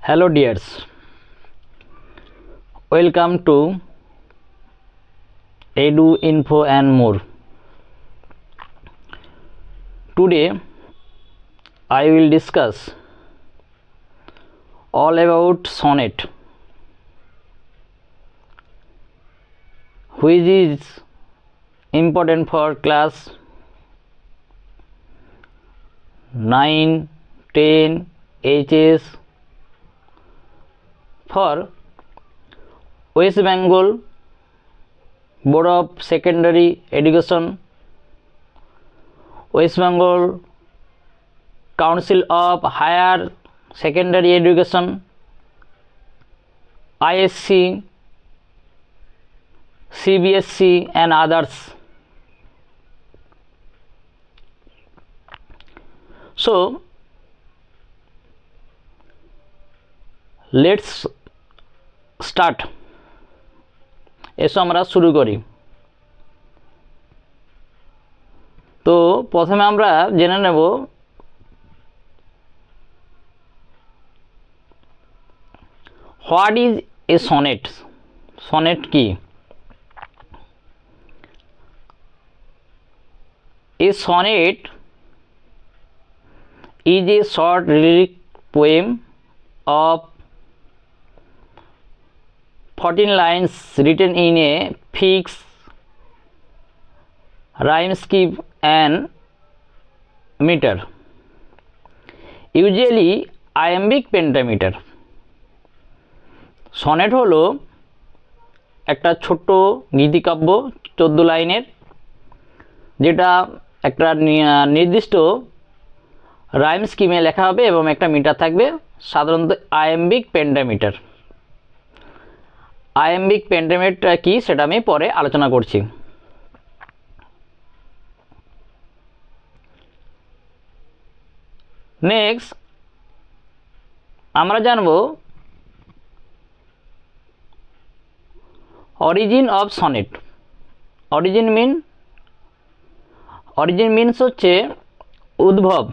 Hello dears, welcome to Edu Info and more. Today I will discuss all about sonnet, which is important for class 9, 10, HS for West Bengal Board of Secondary Education, West Bengal Council of Higher Secondary Education, ISC, CBSC and others. So let's start. এসো আমরা শুরু করি। তো প্রথমে আমরা জেনে নেব what is a sonnet. Sonnet কি? এ sonnet is a short lyric poem of 14 lines written in a fixed rhyme scheme and meter, usually iambic pentameter. Sonnet হলো একটা ছোট্ট গীতিকাব্য 14 লাইনের, যেটা একটা নির্দিষ্ট রাইম স্কিমে লেখা হবে এবং একটা মিটার থাকবে, সাধারণত আয়াম্বিক পেন্টামিটার। আয়াম্বিক পেন্টামিটার কি সেটা আমি পরে আলোচনা করছি। নেক্সট আমরা জানব origin of sonnet. Origin means হচ্ছে উদ্ভব।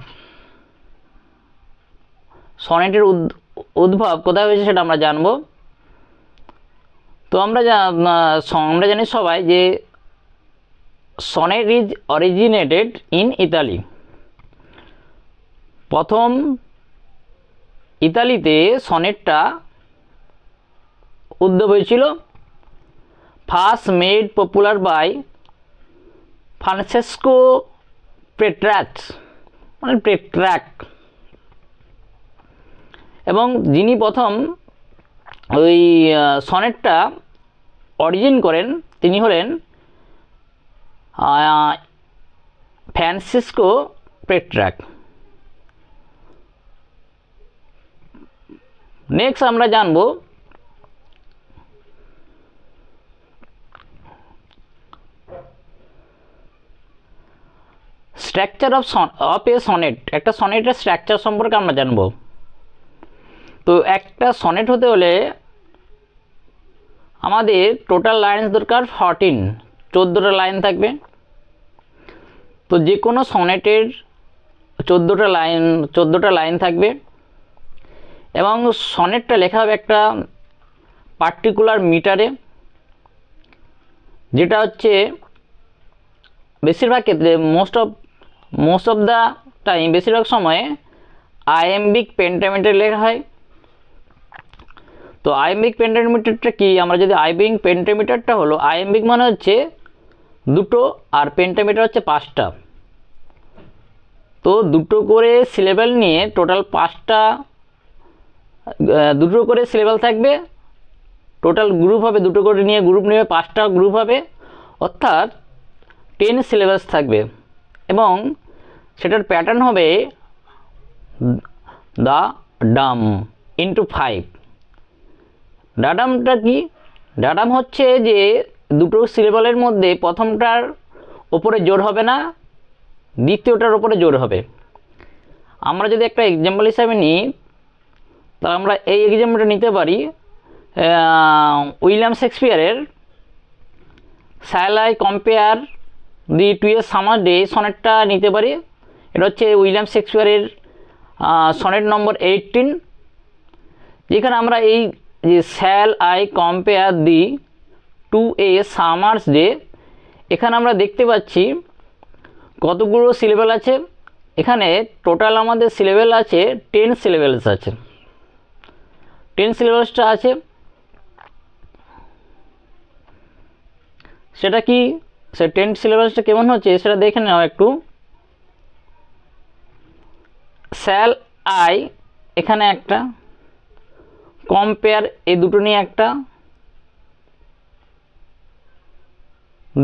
সনেটের উদ্ভব কোথায় হয়েছে সেটা আমরা জানব। তো আমরা জানি সবাই যে sonnet is originated in Italy. প্রথম ইতালিতে সনেটটা উদ্ভব হয়েছিল। First made popular by Francesco Petrarch, মানে পেট্রাক, এবং যিনি প্রথম ওই সনেটটা অরিজিন করেন তিনি হলেন ফ্রান্সিসকো পেট্রাক। নেক্সট আমরা জানব স্ট্রাকচার অফ এ সনেট। একটা সনেটের স্ট্রাকচার সম্পর্কে আমরা জানব। তো একটা সনেট হতে হলে আমাদের টোটাল লাইন দরকার 14টা লাইন থাকবে। তো যে কোনো সনেটের 14টা লাইন থাকবে এবং সনেটটা লেখা হবে একটা পার্টিকুলার মিটারে, যেটা হচ্ছে বেশিরভাগ ক্ষেত্রে মোস্ট অফ দ্য টাইম, বেশিরভাগ সময়ে আয়াম্বিক পেন্টামিটার লেখা হয়। তো আয়াম্বিক পেন্টামিটারটা কি? আমরা যদি আয়াম্বিক পেন্টামিটারটা হলো, আয়াম্বিক মানে হচ্ছে দুটো আর পেন্টামিটার হচ্ছে 5টা। তো দুটো করে সিলেবেল নিয়ে টোটাল 5টা, দুটো করে সিলেবেল থাকবে, টোটাল গ্রুপ হবে, দুটো করে নিয়ে গ্রুপ নেবে, 5টা গ্রুপ হবে, অর্থাৎ 10 সিলেবাস থাকবে এবং সেটার প্যাটার্ন হবে দ্য ডাম ইন্টু 5। ডাডামটা কি? ডাডাম হচ্ছে যে দুটো সিলেবলের মধ্যে প্রথমটার ওপরে জোর হবে না, দ্বিতীয়টার ওপরে জোর হবে। আমরা যদি একটা এক্সাম্পল হিসাবে নিই, তাহলে আমরা এই এক্সাম্পলটা নিতে পারি উইলিয়াম শেক্সপিয়ারের shall I compare thee to a summer day সনেটটা নিতে পারি। এটা হচ্ছে উইলিয়াম শেক্সপিয়ারের সনেট নম্বর 18, যেখানে আমরা এই যে shall I compare thee to a summer's day, এখানে আমরা দেখতে পাচ্ছি কতগুলো সিলেবেল আছে। এখানে টোটাল আমাদের সিলেবেল আছে 10 সিলেবেলস আছে, 10 সিলেবেলসটা আছে। সেটা কি, সে 10 সিলেবেলসটা কেমন হচ্ছে সেটা দেখে নাও একটু। শ্যাল আই এখানে একটা, কম্পেয়ার এই দুটো নিয়ে একটা,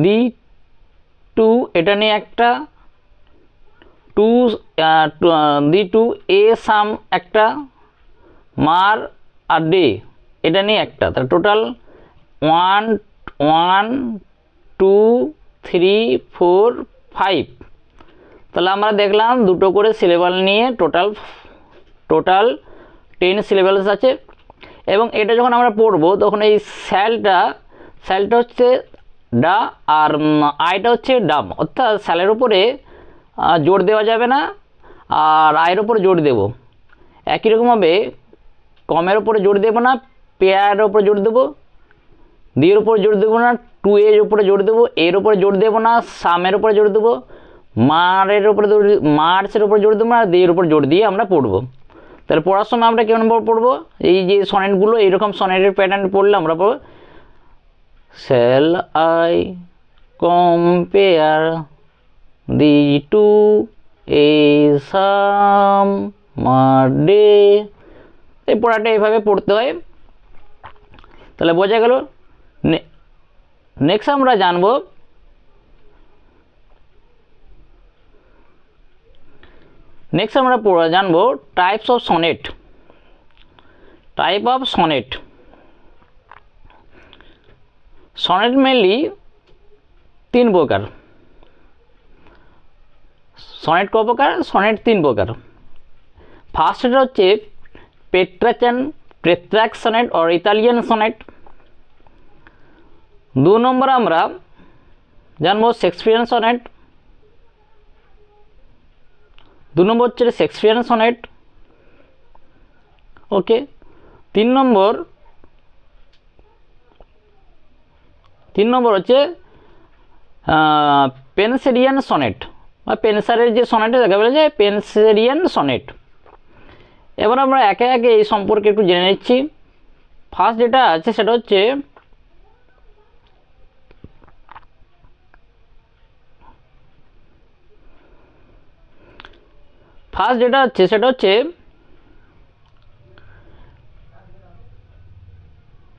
দি টু এটা নিয়ে একটা, দি টু এ সাম একটা, মার আর ডে এটা নিয়ে একটা। তাহলে টোটাল 1 1 2 3 4 5। তাহলে আমরা দেখলাম দুটো করে সিলেবাল নিয়ে টোটাল 10 সিলেবালস আছে। এবং এটা যখন আমরা পড়বো তখন এই স্যালটা হচ্ছে ডা আর আইটা হচ্ছে ডাম, অর্থাৎ স্যালের উপরে জোর দেওয়া যাবে না আর আয়ের উপরে জোর দেব। একই রকমভাবে কমের উপরে জোর দেবো না, পেয়ারের উপরে জোর দেবো, দিয়ের উপরে জোর দেবো না, টু এর উপরে জোর দেবো, এর উপরে জোর দেবো না, সামের উপরে জোর দেবো, মার্চের উপরে জোর দেবো না, দিয়ের উপর জোর দিয়ে আমরা পড়বো। তাহলে পড়ার সময় আমরা কেমন পড়বো, এই যে সনেটগুলো এইরকম সনেটের প্যাটার্ন পড়লে আমরা পড়বো shall I compare thee to a summer day. এই পড়াটা এইভাবে পড়তে হয়। তাহলে বোঝা গেল। নেক্সট আমরা জানবো types of sonnet. Type of sonnet mainly 3 প্রকার। সনেট ক প্রকার? সনেট 3 প্রকার। ফার্স্ট এটা হচ্ছে পেট্রাক সনেট অর ইতালিয়ান সনেট। 2 নম্বর আমরা জানবো শেক্সপিয়ান সনেট। 2 নম্বর হচ্ছে শেক্সপিয়ান সনেট। ওকে। 3 নম্বর হচ্ছে পেনসেরিয়ান সনেট বা পেনসারের যে সনেট দেখা বলা যায় পেনসেরিয়ান সনেট। এবার আমরা একে একে এই সম্পর্কে একটু জেনে নিচ্ছি। ফার্স্ট যেটা আছে সেটা হচ্ছে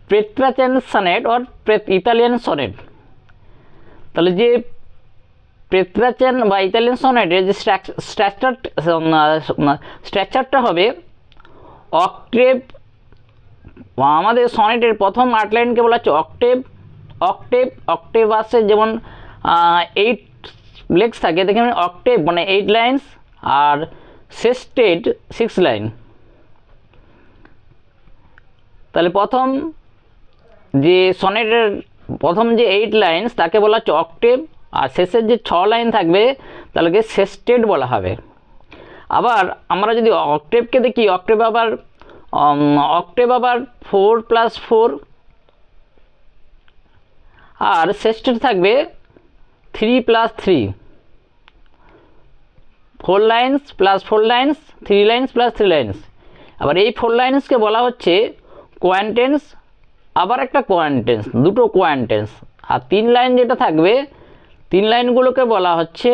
পেট্রাচান সনেট অর ইতালিয়ান সনেট। তাহলে যে পেট্রাচান বা ইতালিয়ান সনেটের যে স্ট্রাকচারটা হবে অক্টেভ। আমাদের সনেটের প্রথম 8 লাইনকে বলা হচ্ছে অক্টেভ আছে, যেমন 8 লেগস থাকে, দেখেন অক্টেভ মানে 8 লাইনস আর সেস্টেড 6 লাইন। তাহলে প্রথম যে সনেটের প্রথম যে 8 লাইনস তাকে বলা হচ্ছে অক্টেভ, আর শেষের যে 6 লাইন থাকবে তাহলে সেস্টেড বলা হবে। আবার আমরা যদি অক্টেভকে দেখি, অক্টেভ আবার 4+4 আর সেস্টেড থাকবে 3+3, 4 lines plus 4 lines, 3 lines plus 3 lines. আবার এই 4 লাইনসকে বলা হচ্ছে কোয়ান্টেন্স, আবার একটা কোয়ান্টেন্স, দুটো কোয়ান্টেন্স। আর 3 লাইন যেটা থাকবে 3 লাইনগুলোকে বলা হচ্ছে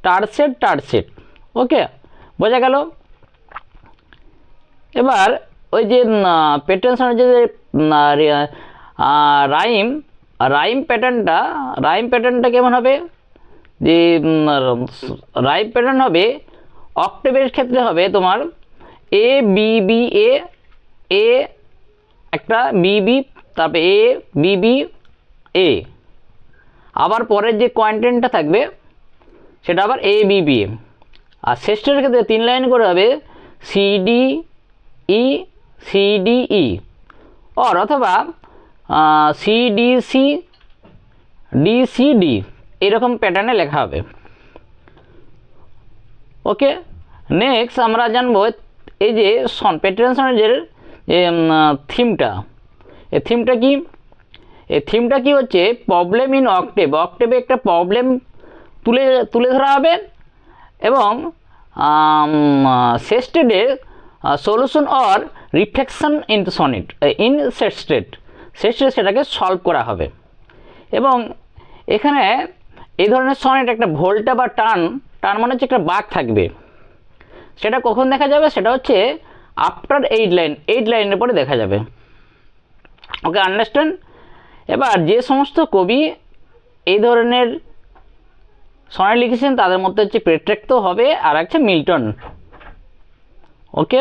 টার্সেট। ওকে, বোঝা গেল। এবার ওই যে প্যাটার্নের যে রাইম প্যাটার্নটা কেমন হবে, যে রাইম প্যাটার্ন হবে অক্টেভের ক্ষেত্রে হবে তোমার এ বি বি এ একটা বিবি, তারপরে এ বিবি এ, আবার পরের যে কোয়ান্টেন্টটা থাকবে সেটা আবার এ বিবি এ। আর শেষের ক্ষেত্রে 3 লাইন করে হবে সিডিই অথবা সিডিসি ডিসিডি, এরকম প্যাটার্নে লেখা হবে। ওকে, নেক্সট আমরা জানবো এই যে প্যাটার্ন সনেটের যে থিমটা, এই থিমটা কি, এই থিমটা কি হচ্ছে প্রবলেম ইন অক্টেভ, অক্টেভে একটা প্রবলেম তুলে ধরা হবে এবং শেষ স্টেটে solution or reflection in sonnet in শেষ স্টেট সেটাকে সলভ করা হবে। এবং এখানে এই ধরনের সনেট একটা ভোল্টা বা টার্ন মানে হচ্ছে একটা বাঁক থাকবে, সেটা কখন দেখা যাবে, সেটা হচ্ছে আফটার 8 লাইনের পরে দেখা যাবে। ওকে, আন্ডারস্ট্যান্ড। এবার যে সমস্ত কবি এই ধরনের সনেট লিখেছেন তাদের মধ্যে হচ্ছে পেট্রাক তো হবে, আর আছে মিল্টন। ওকে।